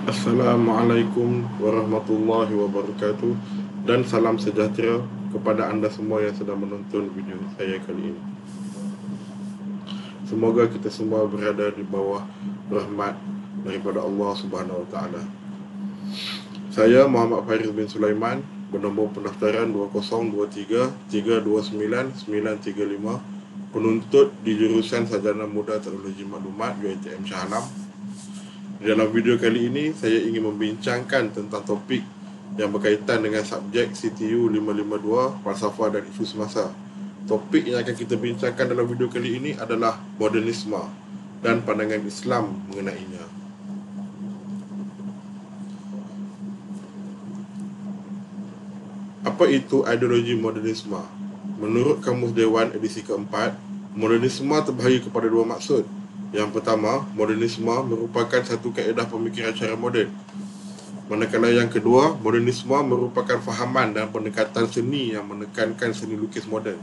Assalamualaikum warahmatullahi wabarakatuh, dan salam sejahtera kepada anda semua yang sedang menonton video saya kali ini. Semoga kita semua berada di bawah rahmat daripada Allah Subhanahu Wa Taala. Saya Muhammad Faiz bin Sulaiman, bernombor pendaftaran 2023-329-935, penuntut di jurusan Sarjana Muda Teknologi Maklumat UiTM Shah Alam. Di dalam video kali ini, saya ingin membincangkan tentang topik yang berkaitan dengan subjek CTU 552, Falsafah dan Isu Semasa. Topik yang akan kita bincangkan dalam video kali ini adalah modernisme dan pandangan Islam mengenainya. Apa itu ideologi modernisme? Menurut Kamus Dewan edisi keempat, modernisme terbahagi kepada dua maksud. Yang pertama, modernisme merupakan satu kaedah pemikiran secara moden. Manakala yang kedua, modernisme merupakan fahaman dan pendekatan seni yang menekankan seni lukis moden.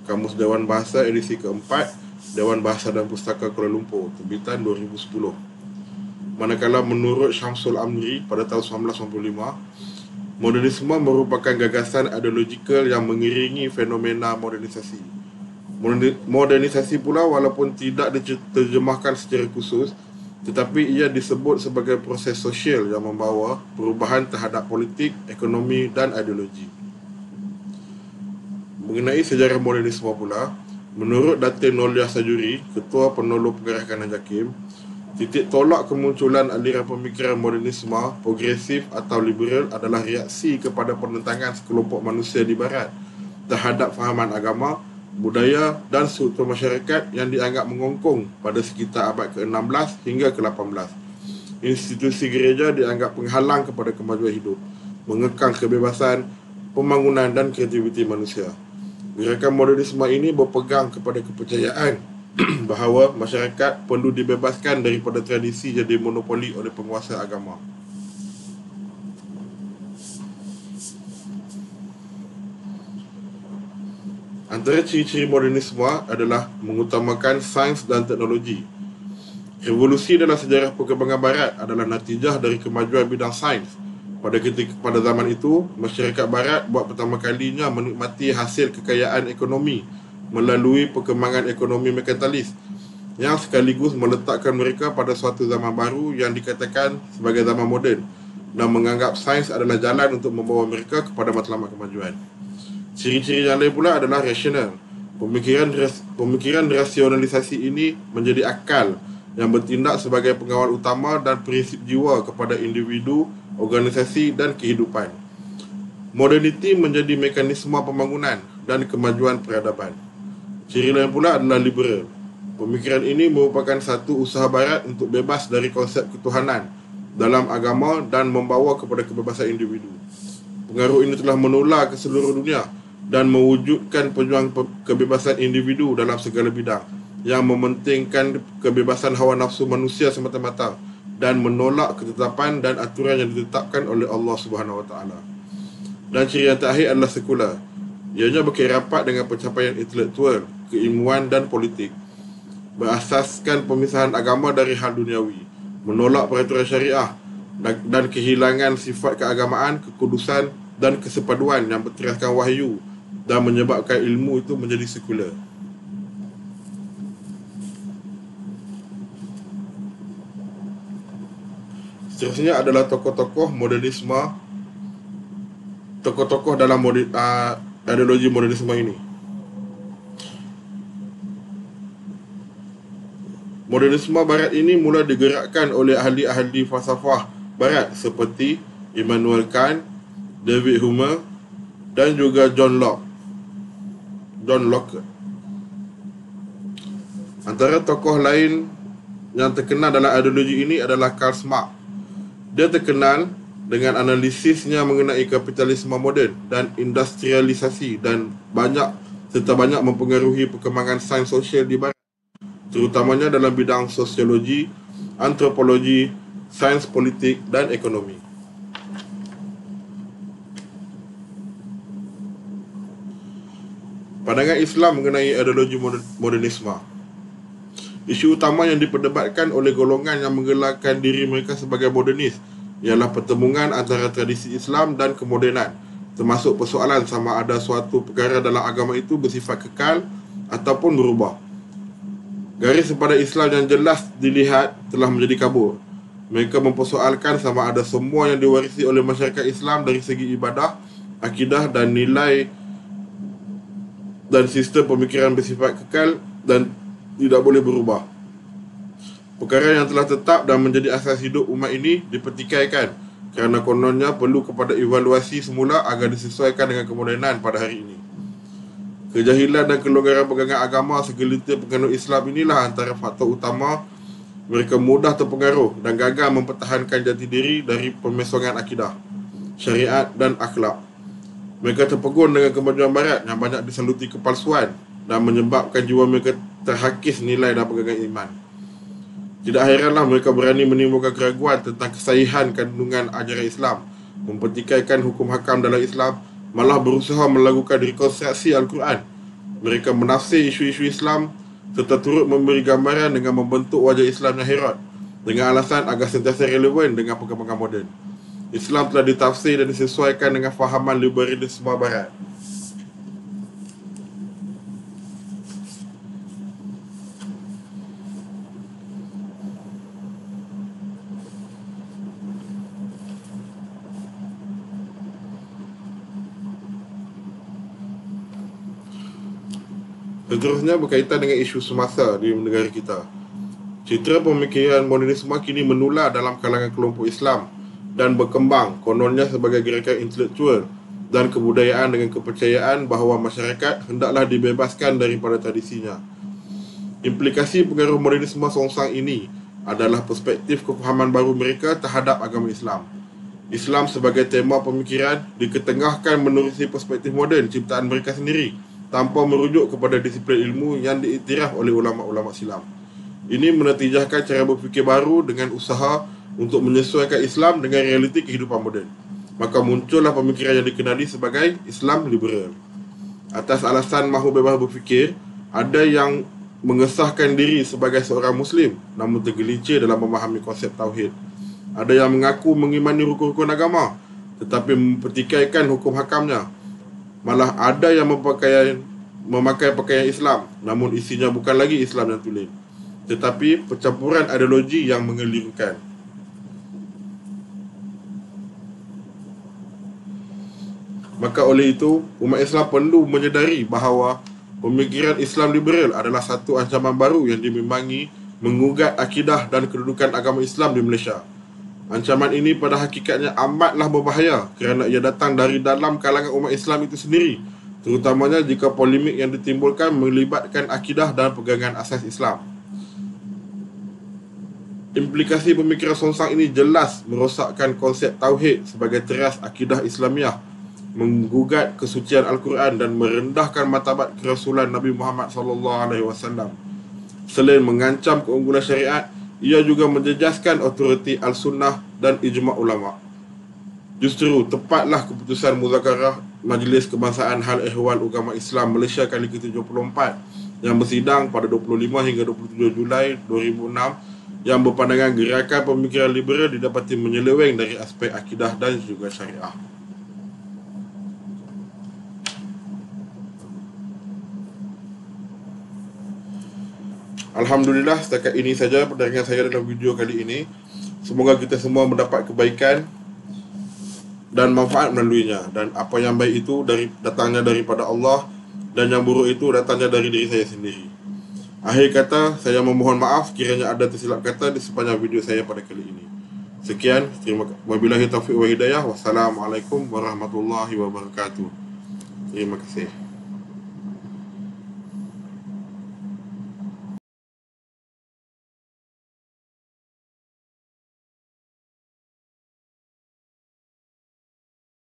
Kamus Dewan Bahasa edisi keempat, Dewan Bahasa dan Pustaka Kuala Lumpur, terbitan 2010. Manakala menurut Syamsul Amri pada tahun 1995, modernisme merupakan gagasan ideologikal yang mengiringi fenomena modernisasi. Modernisasi pula walaupun tidak diterjemahkan secara khusus, tetapi ia disebut sebagai proses sosial yang membawa perubahan terhadap politik, ekonomi dan ideologi. Mengenai sejarah modernisme pula, menurut Datin Noliah Sajuri, Ketua Penolong Pengarah Kanan Jakim, titik tolak kemunculan aliran pemikiran modernisme progresif atau liberal adalah reaksi kepada penentangan sekelompok manusia di Barat terhadap fahaman agama, budaya dan struktur masyarakat yang dianggap mengongkong pada sekitar abad ke-16 hingga ke-18. Institusi gereja dianggap penghalang kepada kemajuan hidup, mengekang kebebasan, pembangunan dan kreativiti manusia. Gerakan modernisme ini berpegang kepada kepercayaan bahawa masyarakat perlu dibebaskan daripada tradisi yang dimonopoli oleh penguasa agama. Antara ciri-ciri modernisme adalah mengutamakan sains dan teknologi. Revolusi dalam sejarah perkembangan Barat adalah natijah dari kemajuan bidang sains. Pada zaman itu, masyarakat Barat buat pertama kalinya menikmati hasil kekayaan ekonomi melalui perkembangan ekonomi merkantilis yang sekaligus meletakkan mereka pada suatu zaman baru yang dikatakan sebagai zaman moden dan menganggap sains adalah jalan untuk membawa mereka kepada matlamat kemajuan. Ciri-ciri yang lain pula adalah rasional. Pemikiran rasionalisasi ini menjadi akal yang bertindak sebagai pengawal utama dan prinsip jiwa kepada individu, organisasi dan kehidupan. Moderniti menjadi mekanisme pembangunan dan kemajuan peradaban. Ciri lain pula adalah liberal. Pemikiran ini merupakan satu usaha Barat untuk bebas dari konsep ketuhanan dalam agama dan membawa kepada kebebasan individu. Pengaruh ini telah menular ke seluruh dunia dan mewujudkan pejuang kebebasan individu dalam segala bidang yang mementingkan kebebasan hawa nafsu manusia semata-mata dan menolak ketetapan dan aturan yang ditetapkan oleh Allah Subhanahu Wa Taala. Dan ciri yang terakhir adalah sekular. Ianya berkait rapat dengan pencapaian intelektual, keilmuan dan politik, berasaskan pemisahan agama dari hal duniawi, menolak peraturan syariah dan kehilangan sifat keagamaan, kekudusan dan kesepaduan yang berteraskan wahyu dan menyebabkan ilmu itu menjadi sekular. Seterusnya adalah tokoh-tokoh modernisme, tokoh-tokoh dalam ideologi modernisme ini. Modernisme Barat ini mula digerakkan oleh ahli-ahli falsafah Barat seperti Immanuel Kant, David Hume dan juga John Locke. Antara tokoh lain yang terkenal dalam ideologi ini adalah Karl Marx. Dia terkenal dengan analisisnya mengenai kapitalisme moden dan industrialisasi dan banyak mempengaruhi perkembangan sains sosial di Barat, terutamanya dalam bidang sosiologi, antropologi, sains politik dan ekonomi. Pandangan Islam mengenai ideologi modernisme. Isu utama yang diperdebatkan oleh golongan yang menggelarkan diri mereka sebagai modernis ialah pertemuan antara tradisi Islam dan kemodenan, termasuk persoalan sama ada suatu perkara dalam agama itu bersifat kekal ataupun berubah. Garis sepada Islam yang jelas dilihat telah menjadi kabur. Mereka mempersoalkan sama ada semua yang diwarisi oleh masyarakat Islam dari segi ibadah, akidah dan nilai dan sistem pemikiran bersifat kekal dan tidak boleh berubah. Perkara yang telah tetap dan menjadi asas hidup umat ini dipertikaikan kerana kononnya perlu kepada evaluasi semula agar disesuaikan dengan kemodenan pada hari ini. Kejahilan dan kelonggaran pegangan agama segelintir penganut Islam inilah antara faktor utama mereka mudah terpengaruh dan gagal mempertahankan jati diri dari pemesongan akidah, syariat dan akhlak. Mereka terpegun dengan kemajuan barat yang banyak disaluti kepalsuan dan menyebabkan jiwa mereka terhakis nilai dan pegangan iman. Tidak heranlah mereka berani menimbulkan keraguan tentang kesahihan kandungan ajaran Islam, mempertikaikan hukum hakam dalam Islam, malah berusaha melakukan rekonstruksi Al-Quran. Mereka menafsir isu-isu Islam serta turut memberi gambaran dengan membentuk wajah Islam yang herat dengan alasan agar sentiasa relevan dengan perkembangan moden. Islam telah ditafsir dan disesuaikan dengan fahaman liberalisme barat. Seterusnya berkaitan dengan isu semasa di negara kita. Citra pemikiran modernisme kini menular dalam kalangan kelompok Islam dan berkembang kononnya sebagai gerakan intelektual dan kebudayaan dengan kepercayaan bahawa masyarakat hendaklah dibebaskan daripada tradisinya. Implikasi pengaruh modernisme songsang ini adalah perspektif kefahaman baru mereka terhadap agama Islam. Islam sebagai tema pemikiran diketengahkan menerusi perspektif moden ciptaan mereka sendiri tanpa merujuk kepada disiplin ilmu yang diiktiraf oleh ulama-ulama silam. Ini menetijahkan cara berfikir baru dengan usaha untuk menyesuaikan Islam dengan realiti kehidupan moden. Maka muncullah pemikiran yang dikenali sebagai Islam liberal. Atas alasan mahu bebas berfikir, ada yang mengesahkan diri sebagai seorang Muslim namun tergelincir dalam memahami konsep Tauhid. Ada yang mengaku mengimani rukun-rukun agama tetapi mempertikaikan hukum hakamnya. Malah ada yang memakai pakaian Islam namun isinya bukan lagi Islam yang tulen, tetapi percampuran ideologi yang mengelirukan. Maka oleh itu, umat Islam perlu menyedari bahawa pemikiran Islam liberal adalah satu ancaman baru yang dimimbangi mengugat akidah dan kedudukan agama Islam di Malaysia. Ancaman ini pada hakikatnya amatlah berbahaya kerana ia datang dari dalam kalangan umat Islam itu sendiri, terutamanya jika polemik yang ditimbulkan melibatkan akidah dan pegangan asas Islam. Implikasi pemikiran songsang ini jelas merosakkan konsep Tauhid sebagai teras akidah Islamiah, menggugat kesucian Al-Quran dan merendahkan martabat kerasulan Nabi Muhammad SAW. Selain mengancam keunggulan syariat, ia juga menjejaskan autoriti Al-Sunnah dan ijma' ulama'. Justru tepatlah keputusan Muzakarah Majlis Kebangsaan Hal Ehwal Ugama Islam Malaysia kali ke-74 yang bersidang pada 25 hingga 27 Julai 2006 yang berpandangan gerakan pemikiran liberal didapati menyeleweng dari aspek akidah dan juga syariah. Alhamdulillah, setakat ini saja pendengaran saya dalam video kali ini. Semoga kita semua mendapat kebaikan dan manfaat melaluinya. Dan apa yang baik itu datangnya daripada Allah, dan yang buruk itu datangnya dari diri saya sendiri. Akhir kata, saya memohon maaf kiranya ada tersilap kata di sepanjang video saya pada kali ini. Sekian, wabillahi taufiq wa hidayah. Wassalamualaikum warahmatullahi wabarakatuh. Terima kasih.